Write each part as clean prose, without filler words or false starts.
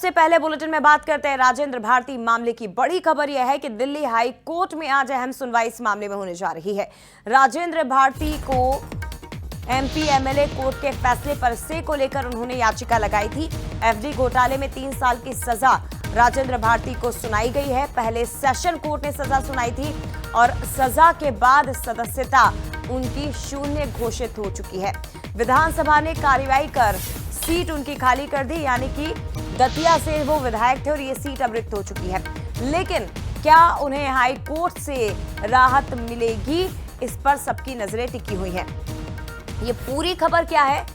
से पहले बुलेटिन में बात करते हैं राजेंद्र भारती मामले की। बड़ी खबर यह है कि दिल्ली हाई कोर्ट में आज अहम सुनवाई इस मामले में होने जा रही है। राजेंद्र भारती को एमपी एमएलए कोर्ट के फैसले पर स्टे को लेकर उन्होंने याचिका लगाई थी। एफडी घोटाले में 3 साल की सजा राजेंद्र भारती को सुनाई गई है। पहले सेशन कोर्ट ने सजा सुनाई थी और सजा के बाद सदस्यता उनकी शून्य घोषित हो चुकी है। विधानसभा ने कार्रवाई कर सीट उनकी खाली कर दी, यानी कि दतिया से वो विधायक थे और ये सीट अब रिक्त हो चुकी है। लेकिन क्या उन्हें हाई कोर्ट से राहत मिलेगी, इस पर सबकी नजरें टिकी हुई हैं। ये पूरी खबर क्या है,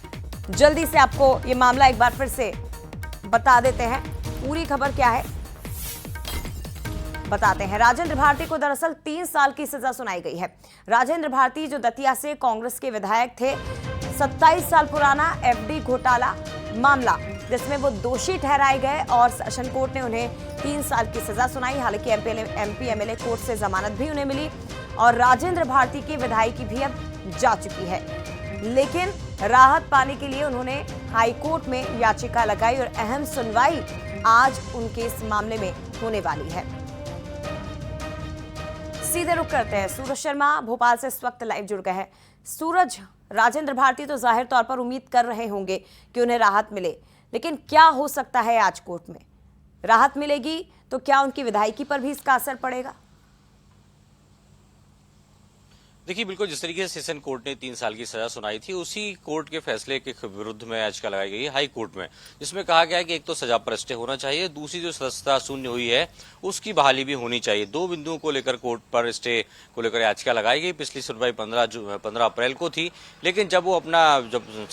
जल्दी से आपको ये मामला एक बार फिर से बता देते हैं। पूरी खबर क्या है बताते हैं। राजेंद्र भारती को दरअसल 3 साल की सजा सुनाई गई है। राजेंद्र भारती जो दतिया से कांग्रेस के विधायक थे, 27 साल पुराना एफडी घोटाला मामला जिसमें वो दोषी ठहराए गए और सेशन कोर्ट ने उन्हें 3 साल की सजा सुनाई। हालांकि एमपी एमएलए कोर्ट से जमानत भी उन्हें मिली और राजेंद्र भारती की विधायकी भी अब जा चुकी है। लेकिन राहत पाने के लिए उन्होंने हाई कोर्ट में याचिका लगाई और अहम सुनवाई आज उनके इस मामले में होने वाली है। सीधे रुख करते हैं। सूरज शर्मा भोपाल से इस वक्त लाइव जुड़ गए हैं। सूरज, राजेंद्र भारती तो जाहिर तौर पर उम्मीद कर रहे होंगे कि उन्हें राहत मिले, लेकिन क्या हो सकता है आज कोर्ट में राहत मिलेगी तो क्या उनकी विधायकी पर भी इसका असर पड़ेगा? देखिए, बिल्कुल जिस तरीके से सेशन कोर्ट ने 3 साल की सजा सुनाई थी, उसी कोर्ट के फैसले के विरुद्ध में याचिका लगाई गई है हाई कोर्ट में, जिसमें कहा गया है कि एक तो सजा पर स्टे होना चाहिए, दूसरी जो सदस्यता शून्य हुई है उसकी बहाली भी होनी चाहिए। 2 बिंदुओं को लेकर कोर्ट पर स्टे को लेकर याचिका लगाई गई। पिछली सुनवाई 15 अप्रैल को थी, लेकिन जब वो अपना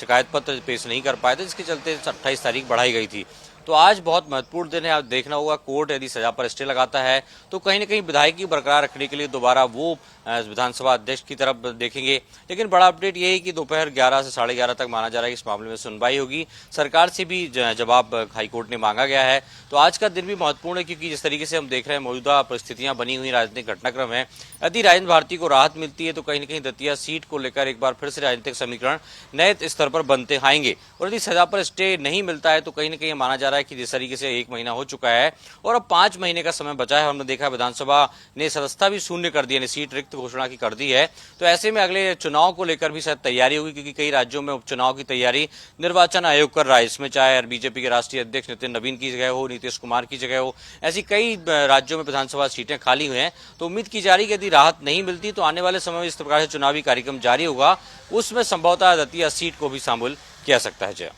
शिकायत पत्र पेश नहीं कर पाए थे, जिसके चलते 28 तारीख बढ़ाई गई थी। तो आज बहुत महत्वपूर्ण दिन है। आप देखना होगा, कोर्ट यदि सजा पर स्टे लगाता है तो कहीं न कहीं विधायकी बरकरार रखने के लिए दोबारा वो विधानसभा अध्यक्ष की तरफ देखेंगे। लेकिन बड़ा अपडेट ये है कि दोपहर 11 से 11:30 तक माना जा रहा है कि इस मामले में सुनवाई होगी। सरकार से भी जवाब हाईकोर्ट ने मांगा गया है। तो आज का दिन भी महत्वपूर्ण है, क्योंकि जिस तरीके से हम देख रहे हैं मौजूदा परिस्थितियां बनी हुई राजनीतिक घटनाक्रम है, यदि राजेंद्र भारती को राहत मिलती है तो कहीं न कहीं दतिया सीट को लेकर एक बार फिर से राजनीतिक समीकरण नए स्तर पर बनते आएंगे। और यदि सजा पर स्टे नहीं मिलता है तो कहीं न कहीं माना जा रहा है कि जिस तरीके से 1 महीना हो चुका है और अब 5 महीने का समय बचा है। हमने देखा विधानसभा ने सदस्यता भी शून्य कर दी, यानी सीट रिक्त घोषणा की कर दी है। तो ऐसे में अगले चुनाव को लेकर भी शायद तैयारी होगी, क्योंकि कई राज्यों में उपचुनाव की तैयारी निर्वाचन आयोग कर रहा है। इसमें चाहे बीजेपी के राष्ट्रीय अध्यक्ष नितिन नवीन की जगह हो, नीतीश कुमार की जगह हो, ऐसी कई राज्यों में विधानसभा सीटें खाली हुई हैं। तो उम्मीद की जा रही है कि यदि राहत नहीं मिलती तो आने वाले समय में इस प्रकार से चुनावी कार्यक्रम जारी होगा, उसमें संभवतः दतिया सीट को भी शामिल किया सकता है। जय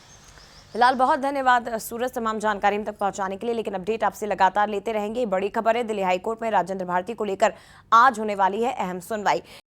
फिलहाल बहुत धन्यवाद सूरज तमाम जानकारी हम तक पहुंचाने के लिए। लेकिन अपडेट आपसे लगातार लेते रहेंगे। बड़ी खबर है, दिल्ली हाईकोर्ट में राजेंद्र भारती को लेकर आज होने वाली है अहम सुनवाई।